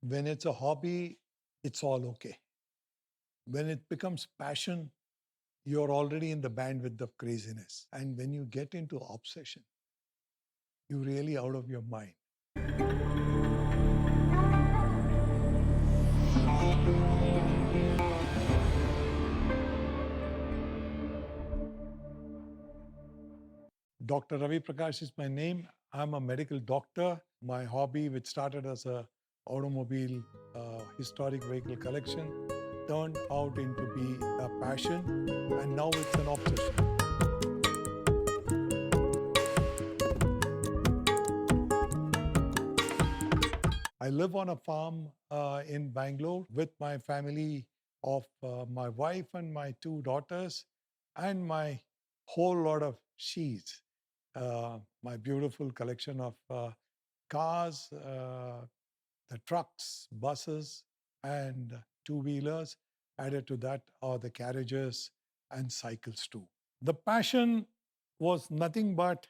When it's a hobby, it's all okay. When it becomes passion, you're already in the bandwidth of craziness. And when you get into obsession, you're really out of your mind. Dr. Ravi Prakash is my name. I'm a medical doctor. My hobby, which started as a automobile historic vehicle collection, turned out into be a passion, and now it's an obsession. I live on a farm in Bangalore with my family of my wife and my two daughters and my whole lot of she's. My beautiful collection of cars, the trucks, buses, and two-wheelers. Added to that are the carriages and cycles too. The passion was nothing but,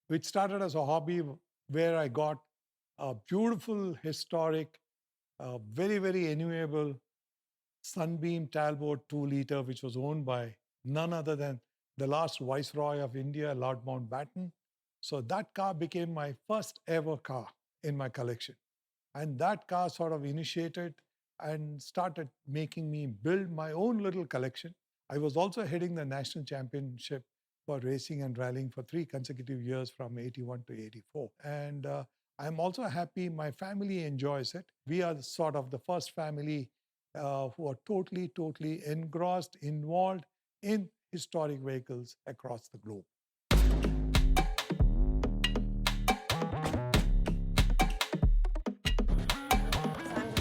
which started as a hobby where I got a beautiful, historic, very, very enviable Sunbeam Talbot 2-liter, which was owned by none other than the last Viceroy of India, Lord Mountbatten. So that car became my first ever car in my collection. And that car sort of initiated and started making me build my own little collection. I was also heading the national championship for racing and rallying for 3 consecutive years from 81 to 84. And I'm also happy my family enjoys it. We are sort of the first family who are totally engrossed, involved in historic vehicles across the globe.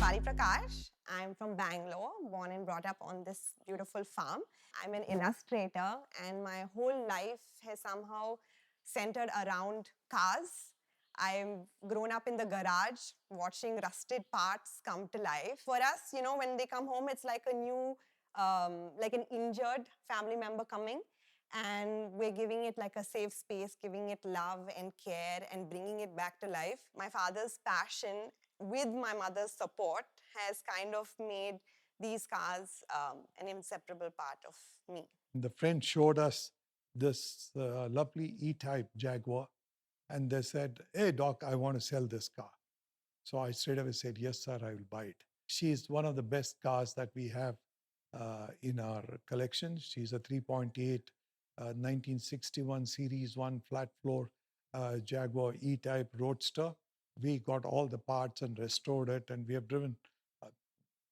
Ravi Prakash. I'm from Bangalore, born and brought up on this beautiful farm. I'm an illustrator, and my whole life has somehow centered around cars. I've grown up in the garage watching rusted parts come to life. For us, when they come home, it's like a new, like an injured family member coming. And we're giving it like a safe space, giving it love and care and bringing it back to life. My father's passion with my mother's support has kind of made these cars an inseparable part of me. The friend showed us this lovely E Type Jaguar, and they said, "Hey, doc, I want to sell this car." So I straight away said, "Yes, sir, I will buy it." She is one of the best cars that we have in our collection. She's a 3.8 1961 Series 1 flat floor Jaguar E Type Roadster. We got all the parts and restored it, and we have driven uh,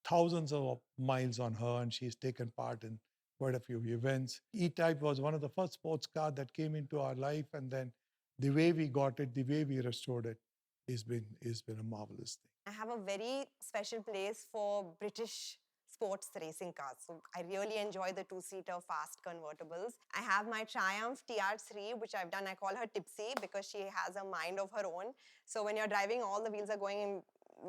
thousands of miles on her, and she's taken part in quite a few events. E-Type was one of the first sports car that came into our life, and then the way we got it, the way we restored it, has been a marvelous thing. I have a very special place for British sports racing cars. So I really enjoy the two-seater fast convertibles. I have my Triumph TR3, which I've done. I call her Tipsy because she has a mind of her own. So when you're driving, all the wheels are going in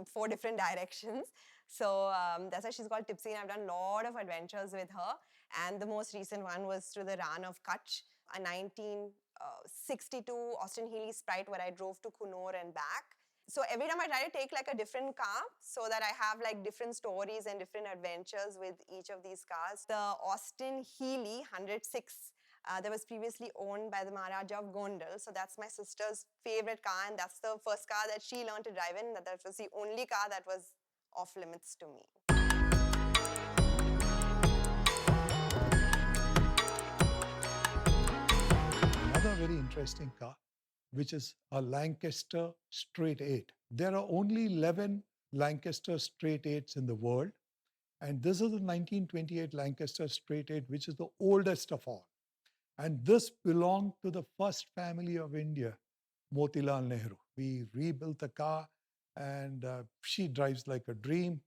4 different directions. So that's why she's called Tipsy, and I've done a lot of adventures with her. And the most recent one was through the Run of Kutch, a 1962 Austin Healey Sprite where I drove to Coonoor and back. So every time I try to take like a different car so that I have like different stories and different adventures with each of these cars. The Austin Healey 106 that was previously owned by the Maharaja of Gondal. So that's my sister's favorite car, and that's the first car that she learned to drive in. That was the only car that was off limits to me. Another very interesting car, which is a Lancaster Straight 8. There are only 11 Lancaster Straight 8s in the world. And this is the 1928 Lancaster Straight 8, which is the oldest of all. And this belonged to the first family of India, Motilal Nehru. We rebuilt the car, and she drives like a dream.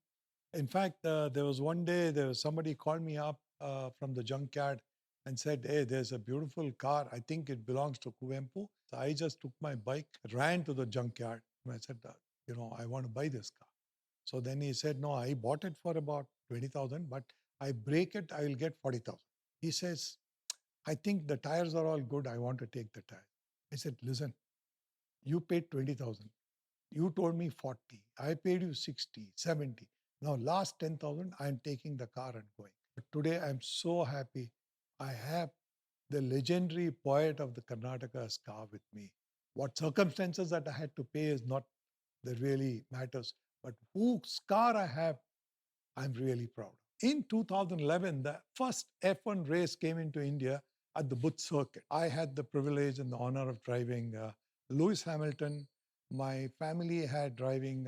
In fact, there was one day, there was somebody called me up from the junkyard and said, "Hey, there's a beautiful car. I think it belongs to Kuvempu." So I just took my bike, ran to the junkyard, and I said, I want to buy this car. So then he said, "No, I bought it for about 20,000, but I break it, I will get 40,000. He says, "I think the tires are all good. I want to take the tires." I said, "Listen, you paid 20,000. You told me 40. I paid you 60, 70. Now, last 10,000, I'm taking the car and going. But today, I'm so happy. I have the legendary poet of the Karnataka's car with me. What circumstances that I had to pay is not that really matters, but whose car I have, I'm really proud. In 2011, the first F1 race came into India at the Butt Circuit. I had the privilege and the honor of driving Lewis Hamilton. My family had driving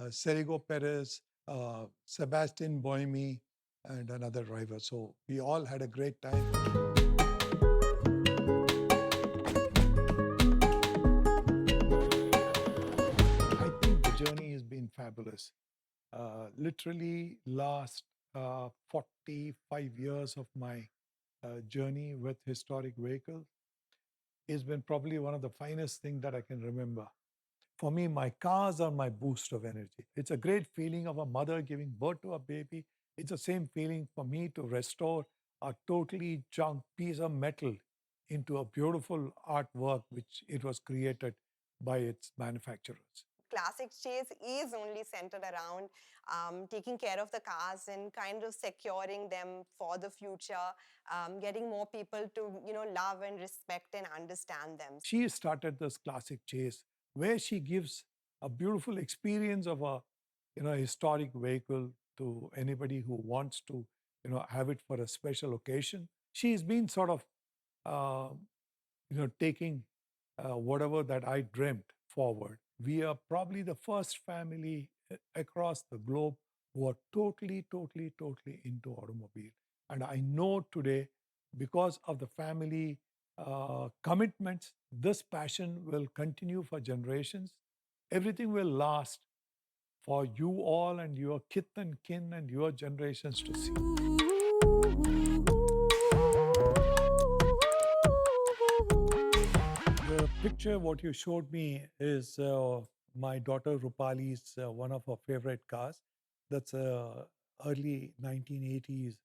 Sergio Perez, Sébastien Buemi, and another driver. So we all had a great time. I think the journey has been fabulous. Literally, last 45 years of my journey with historic vehicles has been probably one of the finest things that I can remember. For me, my cars are my boost of energy. It's a great feeling of a mother giving birth to a baby. It's the same feeling for me to restore a totally junk piece of metal into a beautiful artwork which it was created by its manufacturers. Classic chase is only centered around taking care of the cars and kind of securing them for the future, getting more people to love and respect and understand them. She started this classic chase where she gives a beautiful experience of a historic vehicle to anybody who wants to have it for a special occasion. She's been sort of uh, taking whatever that I dreamt forward. We are probably the first family across the globe who are totally into automobile. And I know today, because of the family commitments, this passion will continue for generations. Everything will last for you all and your kith and kin and your generations to see. The picture what you showed me is my daughter Rupali's one of her favorite cars. That's a early 1980s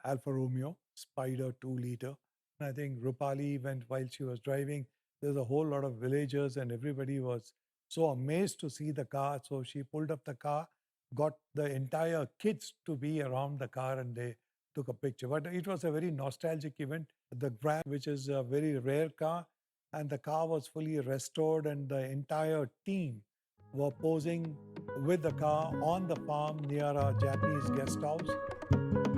Alfa Romeo Spider 2 liter. And I think Rupali went while she was driving. There's a whole lot of villagers and everybody was so amazed to see the car. So she pulled up the car, got the entire kids to be around the car, and they took a picture. But it was a very nostalgic event. The Grand, which is a very rare car, and the car was fully restored, and the entire team were posing with the car on the farm near a Japanese guest house.